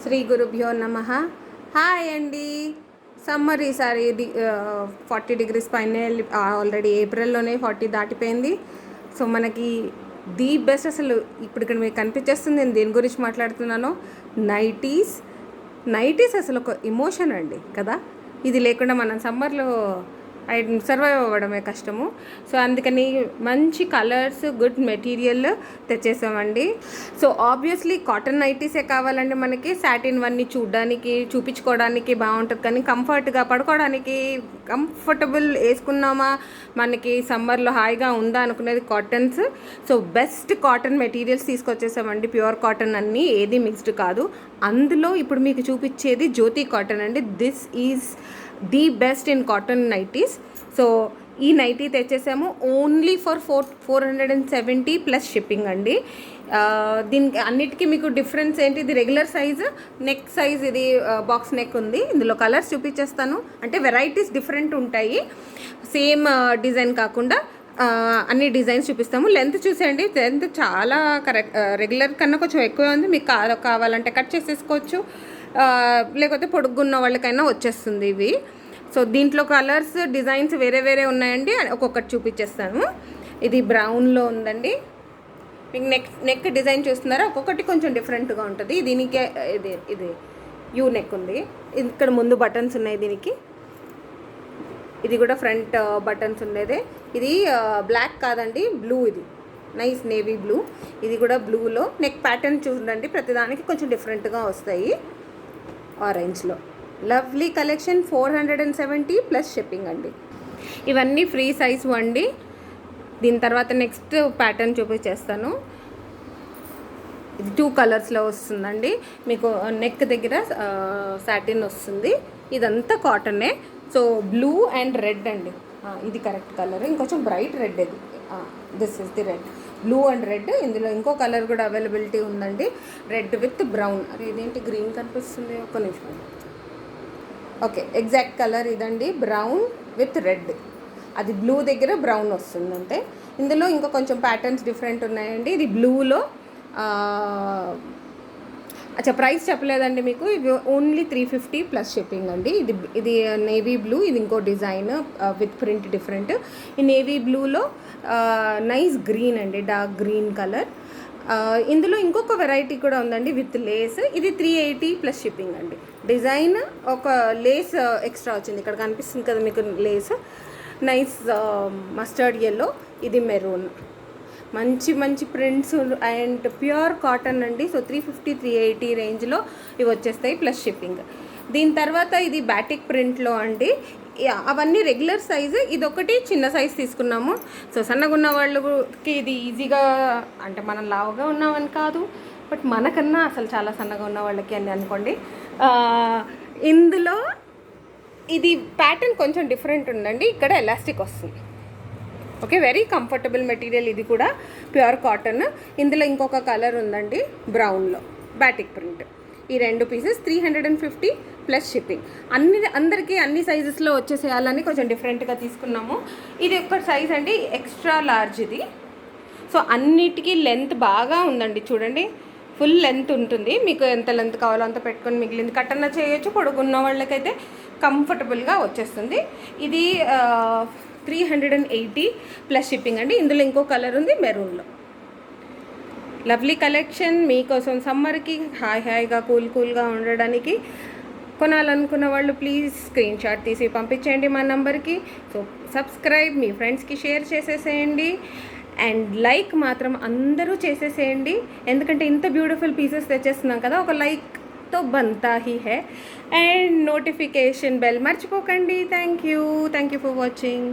శ్రీ గురుభ్యో నమ. హాయ్ అండి. సమ్మర్ ఈసారి ఇది 40 degrees పైన ఆల్రెడీ ఏప్రిల్లోనే 40 దాటిపోయింది. సో మనకి ది బెస్ట్ అసలు ఇప్పుడు ఇక్కడ మీకు కనిపించేస్తుంది. నేను దేని గురించి మాట్లాడుతున్నానో, నైటీస్ అసలు ఒక ఎమోషన్ అండి కదా. ఇది లేకుండా మనం సమ్మర్లో సర్వైవ్ అవ్వడమే కష్టము. సో అందుకని మంచి కలర్స్, గుడ్ మెటీరియల్ తెచ్చేసామండి. సో ఆబ్వియస్లీ కాటన్ నైటీసే కావాలండి మనకి. సాటిన్ వన్నీ చూపించుకోవడానికి బాగుంటుంది, కానీ కంఫర్ట్గా పడుకోవడానికి కంఫర్టబుల్ వేసుకున్నామా, మనకి సమ్మర్లో హాయిగా ఉందా అనుకునేది cottons. So best cotton materials తీసుకొచ్చేసామండి. ప్యూర్ కాటన్ అన్నీ, ఏది మిక్స్డ్ కాదు. అందులో ఇప్పుడు మీకు చూపించేది జ్యోతి కాటన్ అండి. This is the best in cotton nighties. So ఈ నైటీ తెచ్చేసాము ఓన్లీ ఫర్ 470 ప్లస్ షిప్పింగ్ అండి. దీనికి అన్నిటికీ మీకు డిఫరెన్స్ ఏంటి, ఇది రెగ్యులర్ సైజు, నెక్ సైజ్ ఇది బాక్స్ నెక్ ఉంది. ఇందులో కలర్స్ చూపించేస్తాను, అంటే వెరైటీస్ డిఫరెంట్ ఉంటాయి, సేమ్ డిజైన్ కాకుండా అన్ని డిజైన్స్ చూపిస్తాము. లెంత్ చూసేయండి, లెంత్ చాలా కరెక్ట్, రెగ్యులర్ కన్నా కొంచెం ఎక్కువ ఉంది. మీకు కావాలంటే కట్ చేసేసుకోవచ్చు, లేకపోతే పొడుగున్న వాళ్ళకైనా వచ్చేస్తుంది ఇవి. సో దీంట్లో కలర్స్, డిజైన్స్ వేరే వేరే ఉన్నాయండి, ఒక్కొక్కటి చూపించేస్తాను. ఇది బ్రౌన్లో ఉందండి. మీకు నెక్ డిజైన్ చూస్తున్నారా, ఒక్కొక్కటి కొంచెం డిఫరెంట్గా ఉంటుంది. దీనికి ఇది యూ నెక్ ఉంది, ఇక్కడ ముందు బటన్స్ ఉన్నాయి దీనికి. ఇది కూడా ఫ్రంట్ బటన్స్ ఉండేదే. ఇది బ్లాక్ కాదండి, బ్లూ. ఇది నైస్ నేవీ బ్లూ. ఇది కూడా బ్లూలో నెక్ ప్యాటర్న్ చూడండి, ప్రతిదానికి కొంచెం డిఫరెంట్గా వస్తాయి. ఆరెంజ్లో లవ్లీ కలెక్షన్, 470 ప్లస్ షిప్పింగ్ అండి. ఇవన్నీ ఫ్రీ సైజ్ అండి. దీని తర్వాత నెక్స్ట్ ప్యాటర్న్ చూపించేస్తాను. ఇది 2 కలర్స్లో వస్తుందండి. మీకు నెక్ దగ్గర సాటిన్ వస్తుంది. ఇదంతా కాటనే. సో బ్లూ అండ్ రెడ్ అండి, ఇది కరెక్ట్ కలర్. ఇంకొంచెం బ్రైట్ రెడ్ ఇది. This is the red, blue and red. ఇందులో ఇంకో కలర్ కూడా అవైలబిలిటీ ఉందండి, రెడ్ విత్ బ్రౌన్. అరే ఇదేంటి గ్రీన్ కనిపిస్తుంది, ఒక్క నిమిషం. ఓకే, ఎగ్జాక్ట్ కలర్ ఇదండి, బ్రౌన్ విత్ రెడ్. అది బ్లూ దగ్గర బ్రౌన్ వస్తుంది అంతే. ఇందులో ఇంకా కొంచెం ప్యాటర్న్స్ డిఫరెంట్ ఉన్నాయండి. ఇది బ్లూలో ప్రైస్ చెప్పలేదండి మీకు. ఇది ఓన్లీ 350 ప్లస్ షిప్పింగ్ అండి. ఇది నేవీ బ్లూ. ఇది ఇంకో డిజైన్ విత్ ప్రింట్ డిఫరెంట్. ఈ నేవీ బ్లూలో నైస్ గ్రీన్ అండి, డార్క్ గ్రీన్ కలర్. ఇందులో ఇంకొక వెరైటీ కూడా ఉందండి విత్ లేస్. ఇది 380 ప్లస్ షిప్పింగ్ అండి. డిజైన్ ఒక లేస్ ఎక్స్ట్రా వచ్చింది, ఇక్కడ కనిపిస్తుంది కదా మీకు లేస్. నైస్ మస్టర్డ్ ఎల్లో, ఇది మెరూన్. మంచి మంచి ప్రింట్స్ అండ్ ప్యూర్ కాటన్ అండి. సో 350 380 రేంజ్లో ఇవి వచ్చేస్తాయి ప్లస్ షిప్పింగ్. దీని తర్వాత ఇది బాటిక్ ప్రింట్లో అండి. అవన్నీ రెగ్యులర్ సైజు, ఇదొకటి చిన్న సైజు తీసుకున్నాము. సో సన్నగా ఉన్న వాళ్ళకి ఇది ఈజీగా, అంటే మనం లావుగా ఉన్నామని కాదు, బట్ మనకన్నా అసలు చాలా సన్నగా ఉన్న వాళ్ళకి అని అనుకోండి. ఇందులో ఇది ప్యాటర్న్ కొంచెం డిఫరెంట్ ఉందండి, ఇక్కడ ఎలాస్టిక్ వస్తుంది. Okay, very comfortable material. ఇది కూడా ప్యూర్ కాటన్. ఇందులో ఇంకొక కలర్ ఉందండి, బ్రౌన్లో బాటిక్ ప్రింట్. ఈ 2 పీసెస్ 350 ప్లస్ షిప్పింగ్. అందరికీ అన్ని సైజెస్లో వచ్చేసేయాలని కొంచెం డిఫరెంట్గా తీసుకున్నాము. ఇది ఒక సైజ్ అండి, ఎక్స్ట్రా లార్జ్ ఇది. సో అన్నిటికీ లెంత్ బాగా ఉందండి, చూడండి ఫుల్ లెంత్ ఉంటుంది. మీకు ఎంత లెంత్ కావాలో అంత పెట్టుకొని మిగిలింది కట్టన్న చేయొచ్చు. పొడుగున్న వాళ్ళకైతే కంఫర్టబుల్గా వచ్చేస్తుంది. ఇది 380 ప్లస్ షిప్పింగ్ అండి. ఇందులో ఇంకో కలర్ ఉంది, మెరూన్లో. లవ్లీ కలెక్షన్ మీకోసం సమ్మర్కి హాయిగా కూల్గా ఉండడానికి. కొనాలనుకున్న వాళ్ళు ప్లీజ్ స్క్రీన్ షాట్ తీసి పంపించేయండి మా నెంబర్కి. సో సబ్స్క్రైబ్, మీ ఫ్రెండ్స్కి షేర్ చేసేసేయండి. అండ్ లైక్ మాత్రం అందరూ చేసేసేయండి, ఎందుకంటే ఇంత బ్యూటిఫుల్ పీసెస్ తెచ్చేస్తున్నాం కదా, ఒక లైక్తో బంతా హీ హై. అండ్ నోటిఫికేషన్ బెల్ మర్చిపోకండి. Thank you for watching.